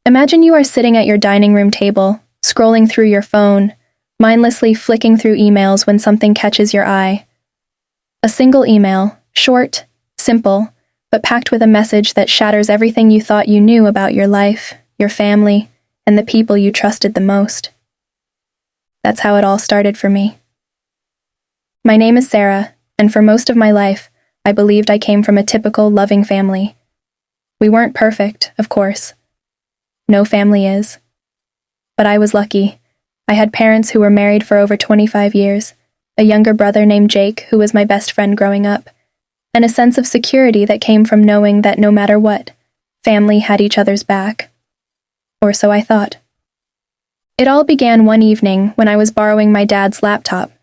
Imagine you are sitting at your dining room table, scrolling through your phone, mindlessly flicking through emails when something catches your eye. A single email, short, simple, but packed with a message that shatters everything you thought you knew about your life, your family, and the people you trusted the most. That's how it all started for me. My name is Sarah, and for most of my life, I believed I came from a typical, loving family. We weren't perfect, of course. No family is. But I was lucky. I had parents who were married for over 25 years, a younger brother named Jake who was my best friend growing up, and a sense of security that came from knowing that no matter what, family had each other's back. Or so I thought. It all began one evening when I was borrowing my dad's laptop.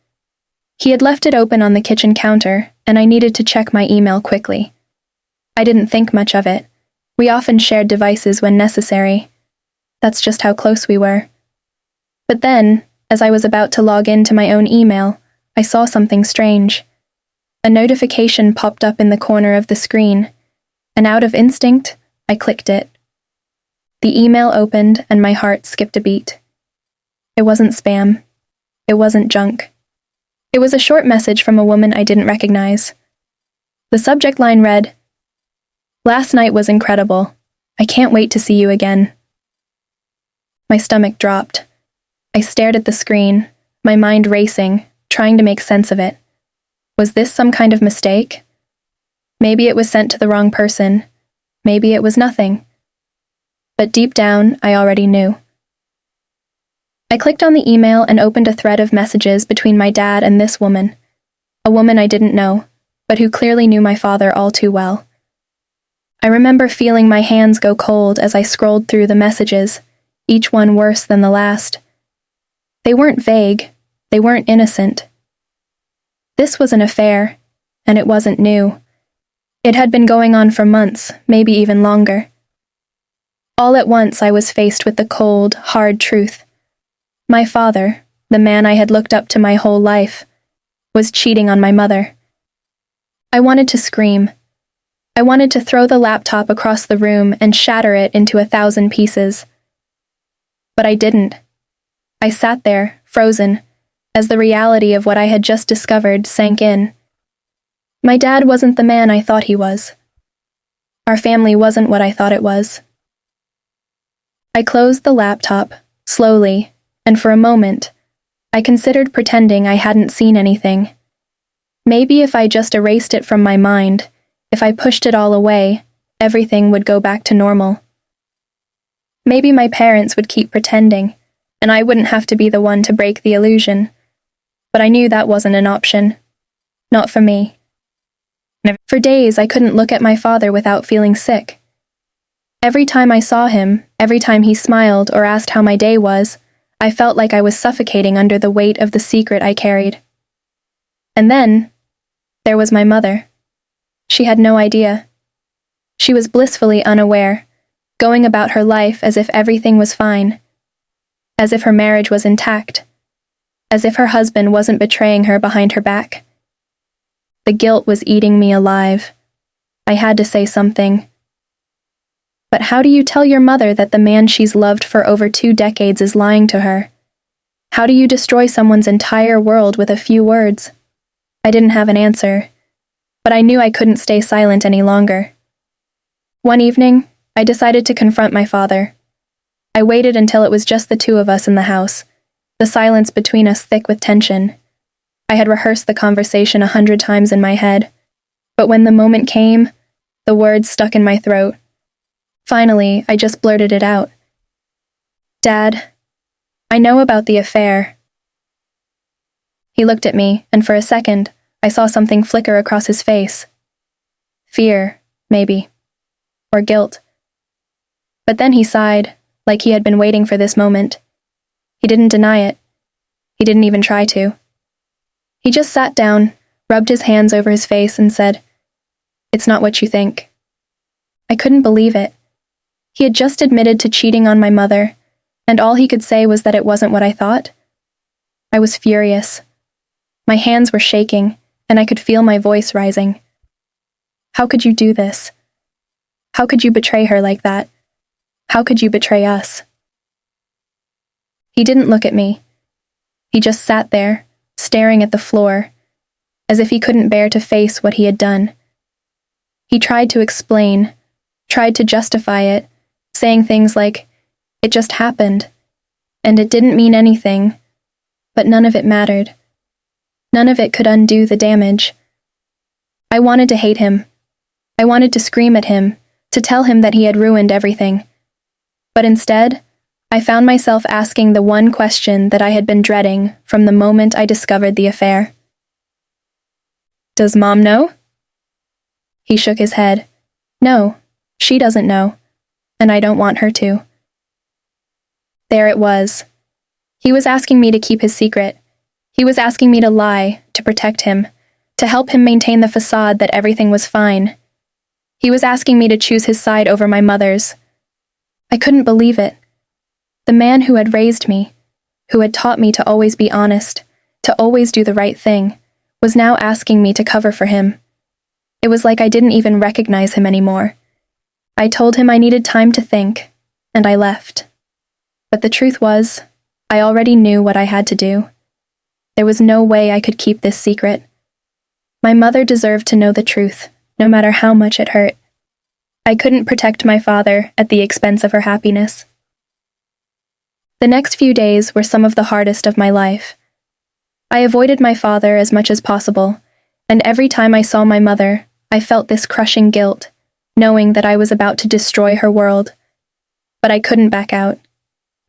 He had left it open on the kitchen counter, and I needed to check my email quickly. I didn't think much of it. We often shared devices when necessary. That's just how close we were. But then, as I was about to log into my own email, I saw something strange. A notification popped up in the corner of the screen, and out of instinct, I clicked it. The email opened and my heart skipped a beat. It wasn't spam. It wasn't junk. It was a short message from a woman I didn't recognize. The subject line read, "Last night was incredible. I can't wait to see you again." My stomach dropped. I stared at the screen, my mind racing, trying to make sense of it. Was this some kind of mistake? Maybe it was sent to the wrong person. Maybe it was nothing. But deep down, I already knew. I clicked on the email and opened a thread of messages between my dad and this woman, a woman I didn't know, but who clearly knew my father all too well. I remember feeling my hands go cold as I scrolled through the messages, each one worse than the last. They weren't vague, they weren't innocent. This was an affair, and it wasn't new. It had been going on for months, maybe even longer. All at once I was faced with the cold, hard truth. My father, the man I had looked up to my whole life, was cheating on my mother. I wanted to scream. I wanted to throw the laptop across the room and shatter it into 1,000 pieces. But I didn't. I sat there, frozen, as the reality of what I had just discovered sank in. My dad wasn't the man I thought he was. Our family wasn't what I thought it was. I closed the laptop, slowly, and for a moment, I considered pretending I hadn't seen anything. Maybe if I just erased it from my mind, if I pushed it all away, everything would go back to normal. Maybe my parents would keep pretending, and I wouldn't have to be the one to break the illusion. But I knew that wasn't an option. Not for me. For days, I couldn't look at my father without feeling sick. Every time I saw him, every time he smiled or asked how my day was, I felt like I was suffocating under the weight of the secret I carried. And then, there was my mother. She had no idea. She was blissfully unaware, going about her life as if everything was fine, as if her marriage was intact, as if her husband wasn't betraying her behind her back. The guilt was eating me alive. I had to say something. But how do you tell your mother that the man she's loved for over 2 decades is lying to her? How do you destroy someone's entire world with a few words? I didn't have an answer, but I knew I couldn't stay silent any longer. One evening, I decided to confront my father. I waited until it was just the two of us in the house, the silence between us thick with tension. I had rehearsed the conversation 100 times in my head, but when the moment came, the words stuck in my throat. Finally, I just blurted it out. "Dad, I know about the affair." He looked at me, and for a second, I saw something flicker across his face. Fear, maybe. Or guilt. But then he sighed, like he had been waiting for this moment. He didn't deny it. He didn't even try to. He just sat down, rubbed his hands over his face, and said, "It's not what you think." I couldn't believe it. He had just admitted to cheating on my mother, and all he could say was that it wasn't what I thought. I was furious. My hands were shaking, and I could feel my voice rising. How could you do this? How could you betray her like that? How could you betray us?" He didn't look at me. He just sat there, staring at the floor, as if he couldn't bear to face what he had done. He tried to explain, tried to justify it, saying things like, "It just happened, and it didn't mean anything," but none of it mattered. None of it could undo the damage. I wanted to hate him. I wanted to scream at him, to tell him that he had ruined everything. But instead, I found myself asking the one question that I had been dreading from the moment I discovered the affair. "Does Mom know?" He shook his head. "No, she doesn't know, and I don't want her to." There it was. He was asking me to keep his secret. He was asking me to lie, to protect him, to help him maintain the facade that everything was fine. He was asking me to choose his side over my mother's. I couldn't believe it. The man who had raised me, who had taught me to always be honest, to always do the right thing, was now asking me to cover for him. It was like I didn't even recognize him anymore. I told him I needed time to think, and I left. But the truth was, I already knew what I had to do. There was no way I could keep this secret. My mother deserved to know the truth, no matter how much it hurt. I couldn't protect my father at the expense of her happiness. The next few days were some of the hardest of my life. I avoided my father as much as possible, and every time I saw my mother, I felt this crushing guilt, knowing that I was about to destroy her world. But I couldn't back out.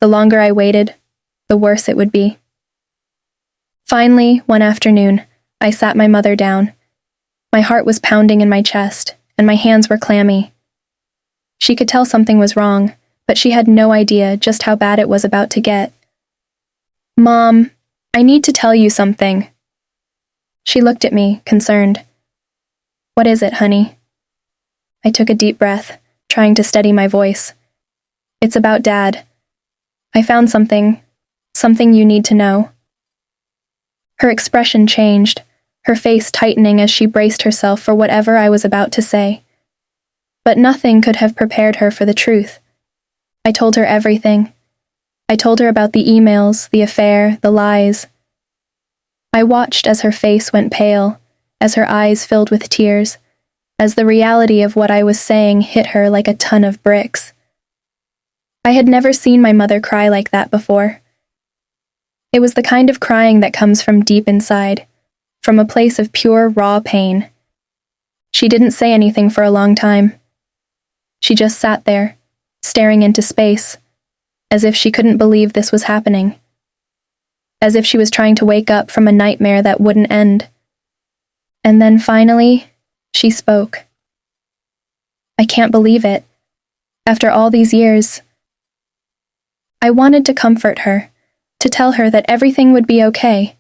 The longer I waited, the worse it would be. Finally, one afternoon, I sat my mother down. My heart was pounding in my chest, and my hands were clammy. She could tell something was wrong, but she had no idea just how bad it was about to get. "Mom, I need to tell you something." She looked at me, concerned. "What is it, honey?" I took a deep breath, trying to steady my voice. "It's about Dad. I found something you need to know." Her expression changed, her face tightening as she braced herself for whatever I was about to say. But nothing could have prepared her for the truth. I told her everything. I told her about the emails, the affair, the lies. I watched as her face went pale, as her eyes filled with tears, as the reality of what I was saying hit her like a ton of bricks. I had never seen my mother cry like that before. It was the kind of crying that comes from deep inside, from a place of pure, raw pain. She didn't say anything for a long time. She just sat there, staring into space, as if she couldn't believe this was happening. As if she was trying to wake up from a nightmare that wouldn't end. And then finally, she spoke. I can't believe it. After all these years, I wanted to comfort her, to tell her that everything would be okay.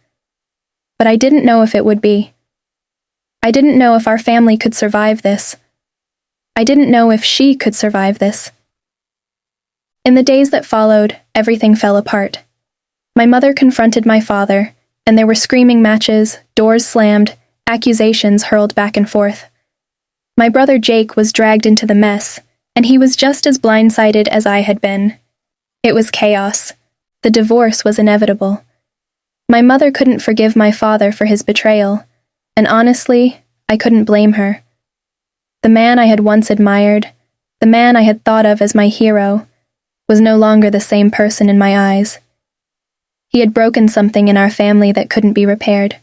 But I didn't know if it would be. I didn't know if our family could survive this. I didn't know if she could survive this. In the days that followed, everything fell apart. My mother confronted my father, and there were screaming matches, doors slammed, accusations hurled back and forth. My brother Jake was dragged into the mess, and he was just as blindsided as I had been. It was chaos. The divorce was inevitable. My mother couldn't forgive my father for his betrayal, and honestly, I couldn't blame her. The man I had once admired, the man I had thought of as my hero, was no longer the same person in my eyes. He had broken something in our family that couldn't be repaired.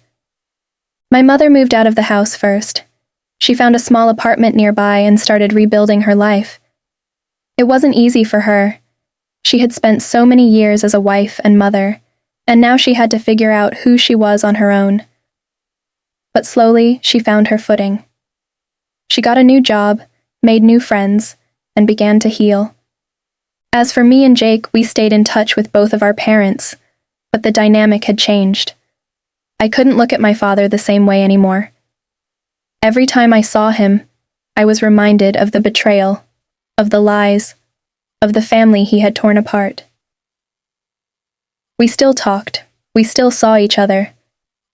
My mother moved out of the house first. She found a small apartment nearby and started rebuilding her life. It wasn't easy for her. She had spent so many years as a wife and mother, and now she had to figure out who she was on her own. But slowly, she found her footing. She got a new job, made new friends, and began to heal. As for me and Jake, we stayed in touch with both of our parents, but the dynamic had changed. I couldn't look at my father the same way anymore. Every time I saw him, I was reminded of the betrayal, of the lies, of the family he had torn apart. We still talked, we still saw each other,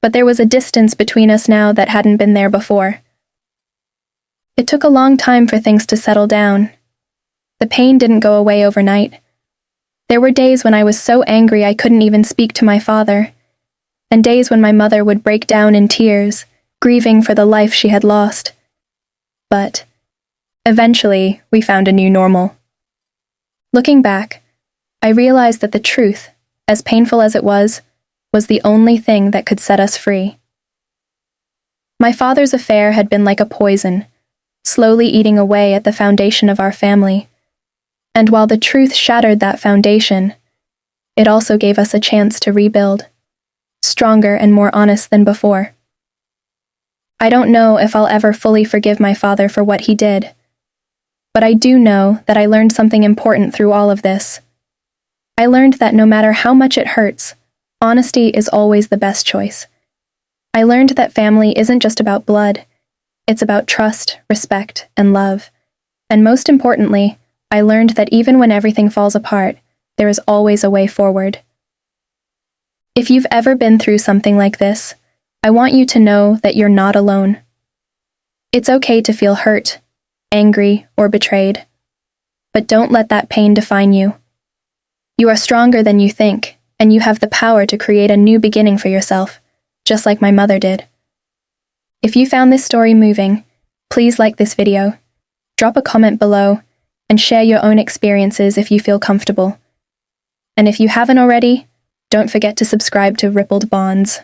but there was a distance between us now that hadn't been there before. It took a long time for things to settle down. The pain didn't go away overnight. There were days when I was so angry I couldn't even speak to my father, and days when my mother would break down in tears, grieving for the life she had lost. But eventually, we found a new normal. Looking back, I realized that the truth, as painful as it was the only thing that could set us free. My father's affair had been like a poison, slowly eating away at the foundation of our family. And while the truth shattered that foundation, it also gave us a chance to rebuild, stronger and more honest than before. I don't know if I'll ever fully forgive my father for what he did, but I do know that I learned something important through all of this. I learned that no matter how much it hurts, honesty is always the best choice. I learned that family isn't just about blood, it's about trust, respect, and love. And most importantly, I learned that even when everything falls apart, there is always a way forward. If you've ever been through something like this, I want you to know that you're not alone. It's okay to feel hurt, angry, or betrayed, but don't let that pain define you. You are stronger than you think, and you have the power to create a new beginning for yourself, just like my mother did. If you found this story moving, please like this video, drop a comment below, and share your own experiences if you feel comfortable. And if you haven't already, don't forget to subscribe to Rippled Bonds.